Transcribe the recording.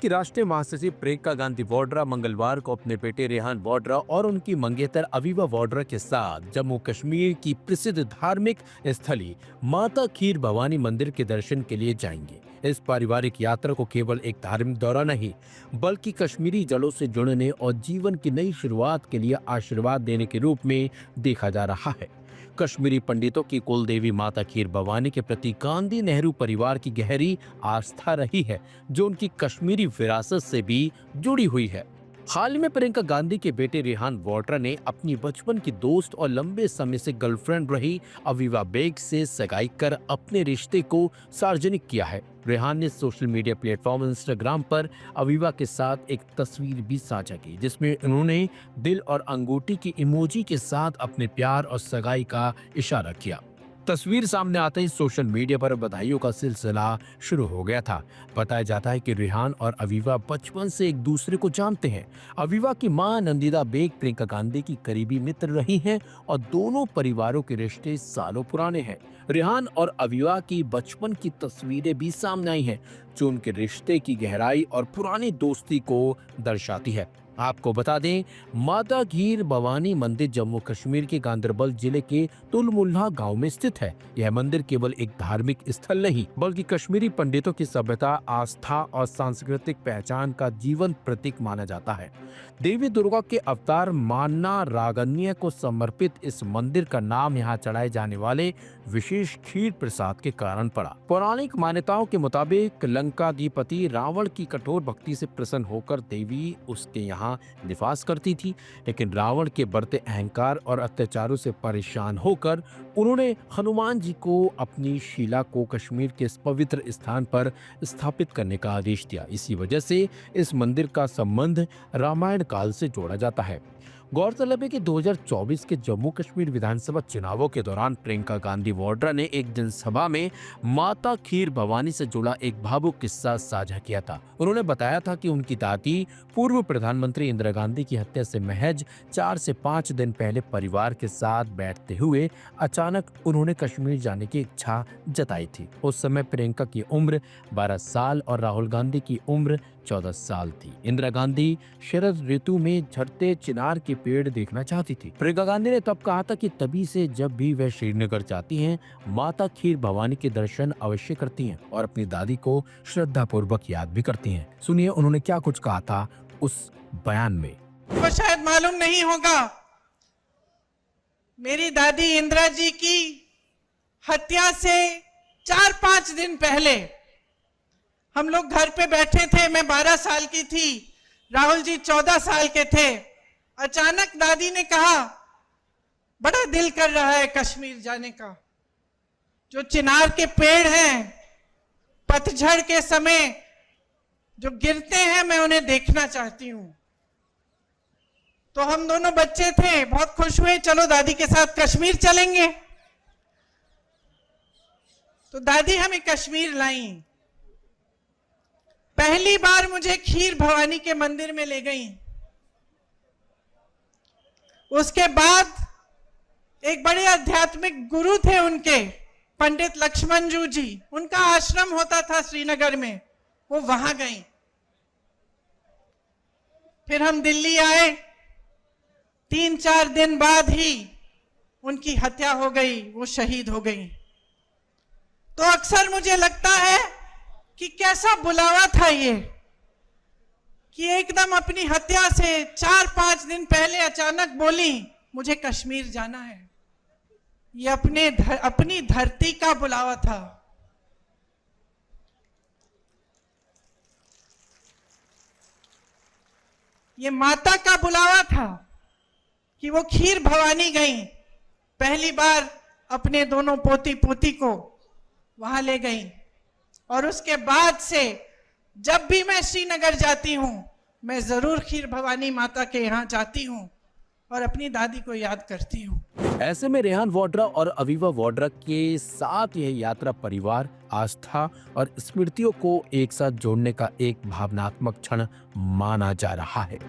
की राष्ट्रीय महासचिव प्रियंका गांधी वाड्रा मंगलवार को अपने बेटे रेहान वाड्रा और उनकी मंगेतर अवीवा वाड्रा के साथ जम्मू कश्मीर की प्रसिद्ध धार्मिक स्थली माता खीर भवानी मंदिर के दर्शन के लिए जाएंगे। इस पारिवारिक यात्रा को केवल एक धार्मिक दौरा नहीं, बल्कि कश्मीरी जड़ों से जुड़ने और जीवन की नई शुरुआत के लिए आशीर्वाद देने के रूप में देखा जा रहा है। कश्मीरी पंडितों की कुल देवी माता खीर भवानी के प्रति गांधी नेहरू परिवार की गहरी आस्था रही है, जो उनकी कश्मीरी विरासत से भी जुड़ी हुई है। हाल ही में प्रियंका गांधी के बेटे रेहान वाड्रा ने अपनी बचपन की दोस्त और लंबे समय से गर्लफ्रेंड रही अवीवा बेग से सगाई कर अपने रिश्ते को सार्वजनिक किया है। रेहान ने सोशल मीडिया प्लेटफॉर्म इंस्टाग्राम पर अवीवा के साथ एक तस्वीर भी साझा की, जिसमें उन्होंने दिल और अंगूठी की इमोजी के साथ अपने प्यार और सगाई का इशारा किया। तस्वीर सामने आते ही सोशल मीडिया पर बधाइयों का सिलसिला शुरू हो गया था। बताया जाता है कि रेहान और अवीवा बचपन से एक दूसरे को जानते हैं। अवीवा की मां नंदिता बेग प्रियंका गांधी की करीबी मित्र रही हैं और दोनों परिवारों के रिश्ते सालों पुराने हैं। रेहान और अवीवा की बचपन की तस्वीरें भी सामने आई हैं, जो उनके रिश्ते की गहराई और पुरानी दोस्ती को दर्शाती है। आपको बता दें, माता खीर भवानी मंदिर जम्मू कश्मीर के गांदरबल जिले के तुलमुल्ला गांव में स्थित है। यह मंदिर केवल एक धार्मिक स्थल नहीं, बल्कि कश्मीरी पंडितों की सभ्यता, आस्था और सांस्कृतिक पहचान का जीवंत प्रतीक माना जाता है। देवी दुर्गा के अवतार मान्ना रागन्य को समर्पित इस मंदिर का नाम यहाँ चढ़ाए जाने वाले विशेष खीर प्रसाद के कारण पड़ा। पौराणिक मान्यताओं के मुताबिक लंकाधिपति रावण की कठोर भक्ति से प्रसन्न होकर देवी उसके यहाँ निवास करती थी, लेकिन रावण के बढ़ते अहंकार और अत्याचारों से परेशान होकर उन्होंने हनुमान जी को अपनी शिला को कश्मीर के इस पवित्र स्थान पर स्थापित करने का आदेश दिया। इसी वजह से इस मंदिर का संबंध रामायण काल से जोड़ा जाता है। गौरतलब है कि 2024 के जम्मू कश्मीर विधानसभा चुनावों के दौरान प्रियंका गांधी वाड्रा ने एक जनसभा में माता खीर भवानी से जुड़ा एक भावुक किस्सा साझा किया था। उन्होंने बताया था कि उनकी दादी पूर्व प्रधानमंत्री इंदिरा गांधी की हत्या से महज 4 से 5 दिन पहले परिवार के साथ बैठते हुए अचानक उन्होंने कश्मीर जाने की इच्छा जताई थी। उस समय प्रियंका की उम्र 12 साल और राहुल गांधी की उम्र 14 साल थी। इंदिरा गांधी शरद ऋतु में झड़ते चिनार के पेड़ देखना चाहती थी। प्रियंका गांधी ने तब कहा था कि तभी से जब भी वह श्रीनगर जाती हैं, माता खीर भवानी के दर्शन अवश्य करती हैं और अपनी दादी को श्रद्धा पूर्वक याद भी करती हैं। सुनिए उन्होंने क्या कुछ कहा था उस बयान में। तो शायद मालूम नहीं होगा, मेरी दादी इंदिरा जी की हत्या से 4-5 दिन पहले हम लोग घर पे बैठे थे। मैं 12 साल की थी, राहुल जी 14 साल के थे। अचानक दादी ने कहा, बड़ा दिल कर रहा है कश्मीर जाने का। जो चिनार के पेड़ हैं, पतझड़ के समय जो गिरते हैं, मैं उन्हें देखना चाहती हूं। तो हम दोनों बच्चे थे, बहुत खुश हुए, चलो दादी के साथ कश्मीर चलेंगे। तो दादी हमें कश्मीर लाई। पहली बार मुझे खीर भवानी के मंदिर में ले गई। उसके बाद एक बड़े आध्यात्मिक गुरु थे उनके, पंडित लक्ष्मण जी, उनका आश्रम होता था श्रीनगर में, वो वहां गई। फिर हम दिल्ली आए। 3-4 दिन बाद ही उनकी हत्या हो गई, वो शहीद हो गई। तो अक्सर मुझे लगता है कि कैसा बुलावा था ये, कि एकदम अपनी हत्या से 4-5 दिन पहले अचानक बोली मुझे कश्मीर जाना है। ये अपनी धरती का बुलावा था। ये माता का बुलावा था कि वो खीर भवानी गई। पहली बार अपने दोनों पोती पोती को वहां ले गई और उसके बाद से जब भी मैं श्रीनगर जाती हूं, मैं जरूर खीर भवानी माता के यहाँ जाती हूं और अपनी दादी को याद करती हूं। ऐसे में रेहान वाड्रा और अवीवा वाड्रा के साथ यह यात्रा परिवार, आस्था और स्मृतियों को एक साथ जोड़ने का एक भावनात्मक क्षण माना जा रहा है।